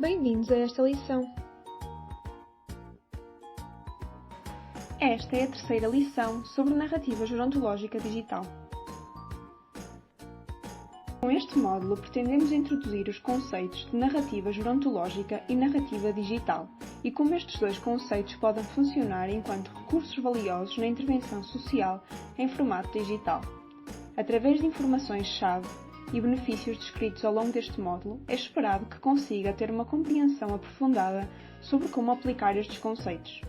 Bem-vindos a esta lição. Esta é a terceira lição sobre narrativa gerontológica digital. Com este módulo, pretendemos introduzir os conceitos de narrativa gerontológica e narrativa digital e como estes dois conceitos podem funcionar enquanto recursos valiosos na intervenção social em formato digital. Através de informações-chave e benefícios descritos ao longo deste módulo, é esperado que consiga ter uma compreensão aprofundada sobre como aplicar estes conceitos.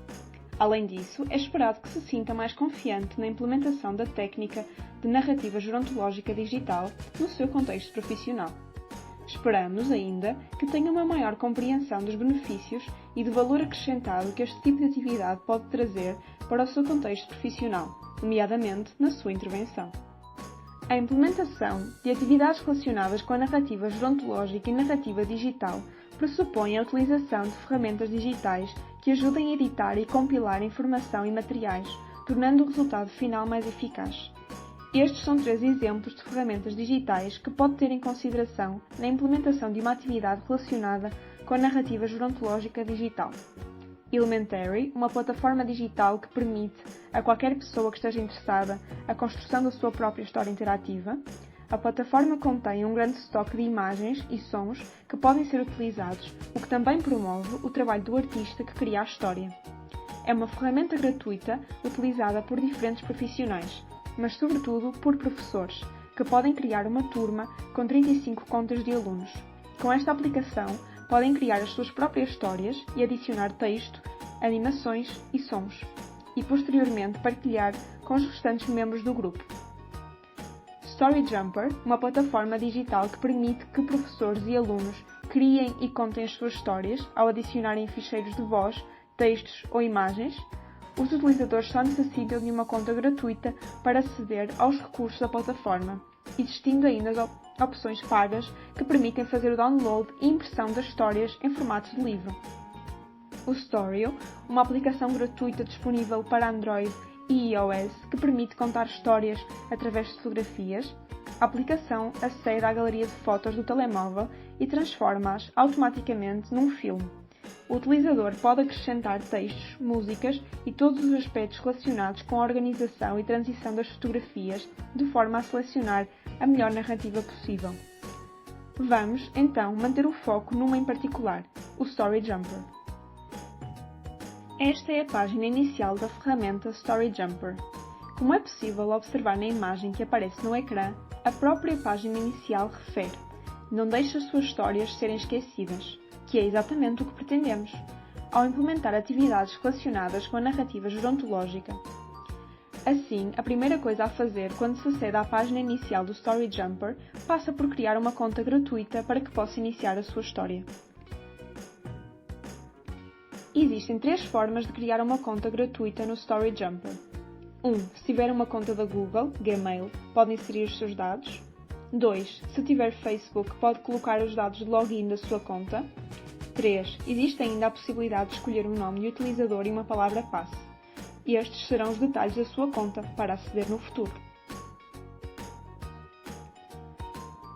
Além disso, é esperado que se sinta mais confiante na implementação da técnica de narrativa gerontológica digital no seu contexto profissional. Esperamos, ainda, que tenha uma maior compreensão dos benefícios e do valor acrescentado que este tipo de atividade pode trazer para o seu contexto profissional, nomeadamente na sua intervenção. A implementação de atividades relacionadas com a narrativa gerontológica e narrativa digital pressupõe a utilização de ferramentas digitais que ajudem a editar e compilar informação e materiais, tornando o resultado final mais eficaz. Estes são 3 exemplos de ferramentas digitais que pode ter em consideração na implementação de uma atividade relacionada com a narrativa gerontológica digital. Elementary, uma plataforma digital que permite a qualquer pessoa que esteja interessada a construção da sua própria história interativa. A plataforma contém um grande estoque de imagens e sons que podem ser utilizados, o que também promove o trabalho do artista que cria a história. É uma ferramenta gratuita utilizada por diferentes profissionais, mas sobretudo por professores, que podem criar uma turma com 35 contas de alunos. Com esta aplicação, podem criar as suas próprias histórias e adicionar texto, animações e sons, e posteriormente partilhar com os restantes membros do grupo. Storyjumper, uma plataforma digital que permite que professores e alunos criem e contem as suas histórias ao adicionarem ficheiros de voz, textos ou imagens. Os utilizadores só necessitam de uma conta gratuita para aceder aos recursos da plataforma, existindo ainda as opções pagas que permitem fazer o download e impressão das histórias em formato de livro. O Storio, uma aplicação gratuita disponível para Android e iOS que permite contar histórias através de fotografias. A aplicação acede à galeria de fotos do telemóvel e transforma-as automaticamente num filme. O utilizador pode acrescentar textos, músicas e todos os aspectos relacionados com a organização e transição das fotografias, de forma a selecionar a melhor narrativa possível. Vamos, então, manter o foco numa em particular, o Storyjumper. Esta é a página inicial da ferramenta Storyjumper. Como é possível observar na imagem que aparece no ecrã, a própria página inicial refere: "Não deixe as suas histórias serem esquecidas", que é exatamente o que pretendemos, ao implementar atividades relacionadas com a narrativa gerontológica. Assim, a primeira coisa a fazer quando se acede à página inicial do Storyjumper passa por criar uma conta gratuita para que possa iniciar a sua história. Existem 3 formas de criar uma conta gratuita no Storyjumper. 1. Se tiver uma conta da Google, Gmail, pode inserir os seus dados. 2. Se tiver Facebook, pode colocar os dados de login da sua conta. 3. Existe ainda a possibilidade de escolher um nome de utilizador e uma palavra-passe. Estes serão os detalhes da sua conta para aceder no futuro.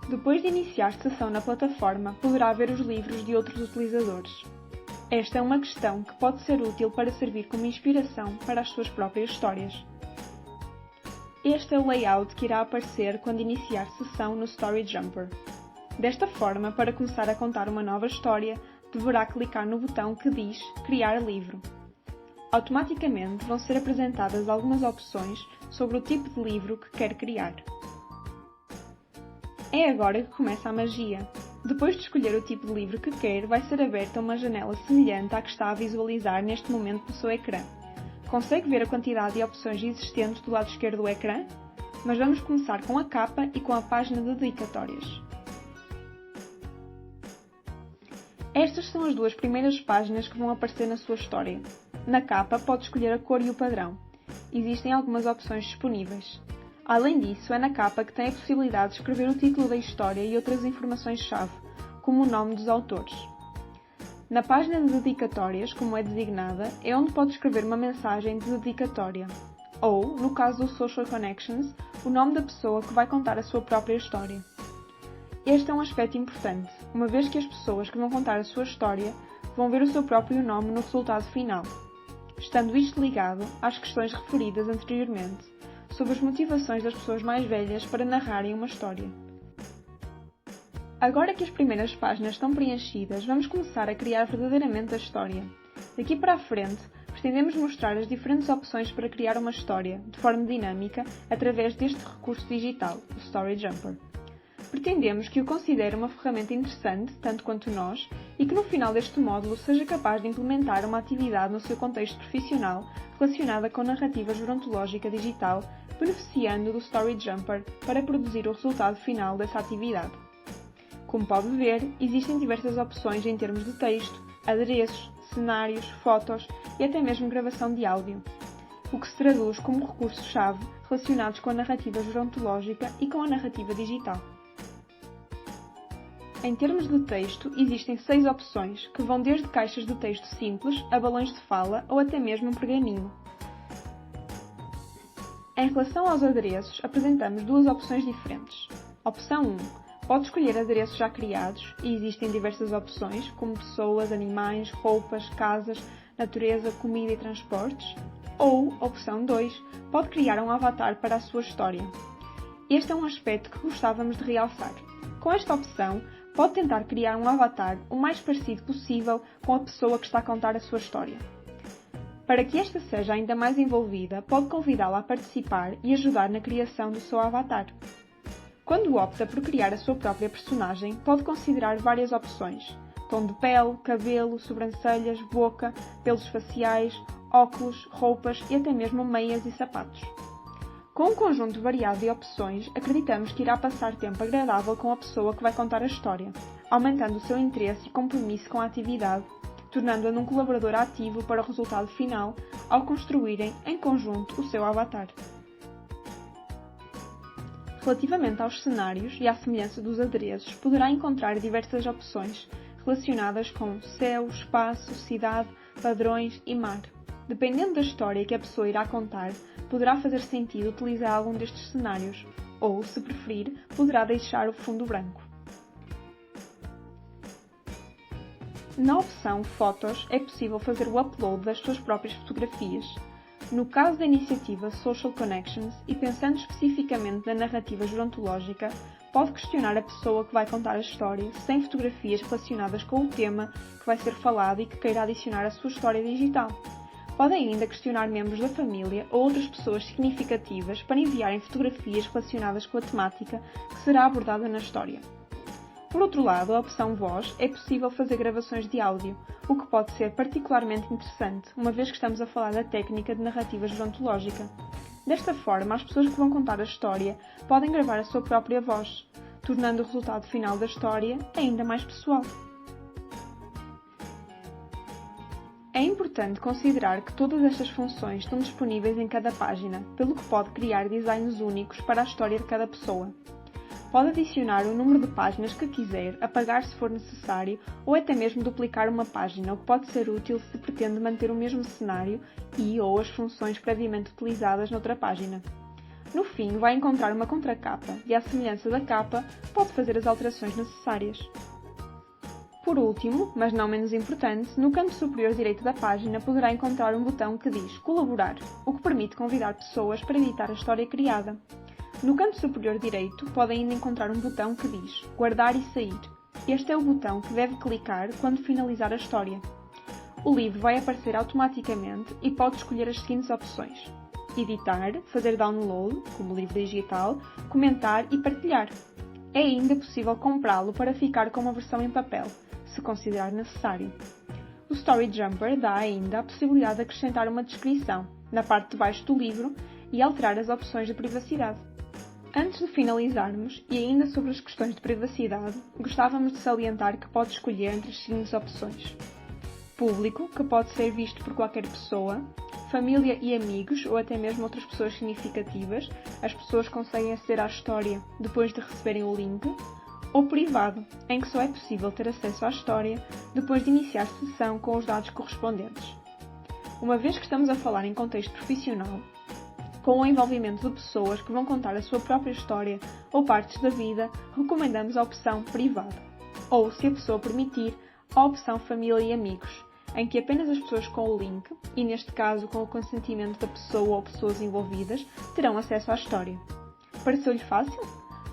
Depois de iniciar sessão na plataforma, poderá ver os livros de outros utilizadores. Esta é uma questão que pode ser útil para servir como inspiração para as suas próprias histórias. Este é o layout que irá aparecer quando iniciar sessão no Storyjumper. Desta forma, para começar a contar uma nova história, deverá clicar no botão que diz Criar livro. Automaticamente vão ser apresentadas algumas opções sobre o tipo de livro que quer criar. É agora que começa a magia. Depois de escolher o tipo de livro que quer, vai ser aberta uma janela semelhante à que está a visualizar neste momento no seu ecrã. Consegue ver a quantidade de opções existentes do lado esquerdo do ecrã? Mas vamos começar com a capa e com a página de dedicatórias. Estas são as 2 primeiras páginas que vão aparecer na sua história. Na capa, pode escolher a cor e o padrão. Existem algumas opções disponíveis. Além disso, é na capa que tem a possibilidade de escrever o título da história e outras informações-chave, como o nome dos autores. Na página de dedicatórias, como é designada, é onde pode escrever uma mensagem de dedicatória, ou, no caso do Social Connections, o nome da pessoa que vai contar a sua própria história. Este é um aspecto importante. uma vez que as pessoas que vão contar a sua história vão ver o seu próprio nome no resultado final, estando isto ligado às questões referidas anteriormente sobre as motivações das pessoas mais velhas para narrarem uma história. Agora que as primeiras páginas estão preenchidas, vamos começar a criar verdadeiramente a história. Daqui para a frente, pretendemos mostrar as diferentes opções para criar uma história, de forma dinâmica, através deste recurso digital, o Story Jumper. Pretendemos que o considere uma ferramenta interessante, tanto quanto nós, e que no final deste módulo seja capaz de implementar uma atividade no seu contexto profissional relacionada com narrativa gerontológica digital, beneficiando do Story Jumper para produzir o resultado final dessa atividade. Como pode ver, existem diversas opções em termos de texto, adereços, cenários, fotos e até mesmo gravação de áudio, o que se traduz como recursos-chave relacionados com a narrativa gerontológica e com a narrativa digital. Em termos de texto, existem 6 opções, que vão desde caixas de texto simples a balões de fala ou até mesmo um pergaminho. Em relação aos adereços, apresentamos 2 opções diferentes. Opção 1. Pode escolher adereços já criados, e existem diversas opções, como pessoas, animais, roupas, casas, natureza, comida e transportes. Ou, opção 2, pode criar um avatar para a sua história. Este é um aspecto que gostávamos de realçar. Com esta opção, pode tentar criar um avatar o mais parecido possível com a pessoa que está a contar a sua história. Para que esta seja ainda mais envolvida, pode convidá-la a participar e ajudar na criação do seu avatar. Quando opta por criar a sua própria personagem, pode considerar várias opções: tom de pele, cabelo, sobrancelhas, boca, pelos faciais, óculos, roupas e até mesmo meias e sapatos. Com um conjunto variado de opções, acreditamos que irá passar tempo agradável com a pessoa que vai contar a história, aumentando o seu interesse e compromisso com a atividade, tornando-a num colaborador ativo para o resultado final, ao construírem, em conjunto, o seu avatar. Relativamente aos cenários e à semelhança dos adereços, poderá encontrar diversas opções relacionadas com céu, espaço, cidade, padrões e mar. Dependendo da história que a pessoa irá contar, poderá fazer sentido utilizar algum destes cenários, ou, se preferir, poderá deixar o fundo branco. Na opção Fotos, é possível fazer o upload das suas próprias fotografias. No caso da iniciativa Social Connections, e pensando especificamente na narrativa gerontológica, pode questionar a pessoa que vai contar a história sem fotografias relacionadas com o tema que vai ser falado e que queira adicionar à sua história digital. Pode ainda questionar membros da família ou outras pessoas significativas para enviarem fotografias relacionadas com a temática que será abordada na história. Por outro lado, a opção Voz é possível fazer gravações de áudio, o que pode ser particularmente interessante, uma vez que estamos a falar da técnica de narrativa gerontológica. Desta forma, as pessoas que vão contar a história podem gravar a sua própria voz, tornando o resultado final da história ainda mais pessoal. É importante considerar que todas estas funções estão disponíveis em cada página, pelo que pode criar designs únicos para a história de cada pessoa. Pode adicionar o número de páginas que quiser, apagar se for necessário, ou até mesmo duplicar uma página, o que pode ser útil se pretende manter o mesmo cenário e/ou as funções previamente utilizadas noutra página. No fim, vai encontrar uma contracapa e, à semelhança da capa, pode fazer as alterações necessárias. Por último, mas não menos importante, no canto superior direito da página poderá encontrar um botão que diz Colaborar, o que permite convidar pessoas para editar a história criada. No canto superior direito, pode ainda encontrar um botão que diz Guardar e Sair. Este é o botão que deve clicar quando finalizar a história. O livro vai aparecer automaticamente e pode escolher as seguintes opções: editar, fazer download, como livro digital, comentar e partilhar. É ainda possível comprá-lo para ficar com uma versão em papel, se considerar necessário. O Story Jumper dá ainda a possibilidade de acrescentar uma descrição, na parte de baixo do livro, e alterar as opções de privacidade. Antes de finalizarmos, e ainda sobre as questões de privacidade, gostávamos de salientar que pode escolher entre as seguintes opções: público, que pode ser visto por qualquer pessoa, família e amigos, ou até mesmo outras pessoas significativas, as pessoas conseguem aceder à história depois de receberem o link, ou privado, em que só é possível ter acesso à história depois de iniciar sessão com os dados correspondentes. Uma vez que estamos a falar em contexto profissional, com o envolvimento de pessoas que vão contar a sua própria história ou partes da vida, recomendamos a opção privado. ou, se a pessoa permitir, a opção Família e Amigos, em que apenas as pessoas com o link, e neste caso com o consentimento da pessoa ou pessoas envolvidas, terão acesso à história. Pareceu-lhe fácil?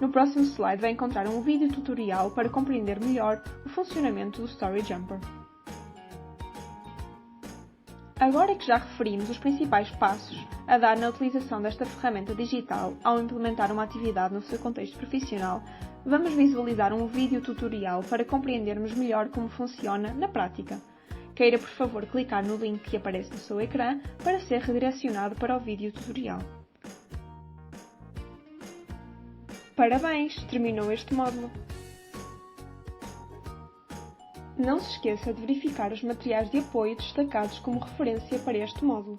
No próximo slide vai encontrar um vídeo tutorial para compreender melhor o funcionamento do Story Jumper. Agora que já referimos os principais passos a dar na utilização desta ferramenta digital ao implementar uma atividade no seu contexto profissional, vamos visualizar um vídeo tutorial para compreendermos melhor como funciona na prática. Queira, por favor, clicar no link que aparece no seu ecrã para ser redirecionado para o vídeo tutorial. Parabéns! Terminou este módulo. Não se esqueça de verificar os materiais de apoio destacados como referência para este módulo.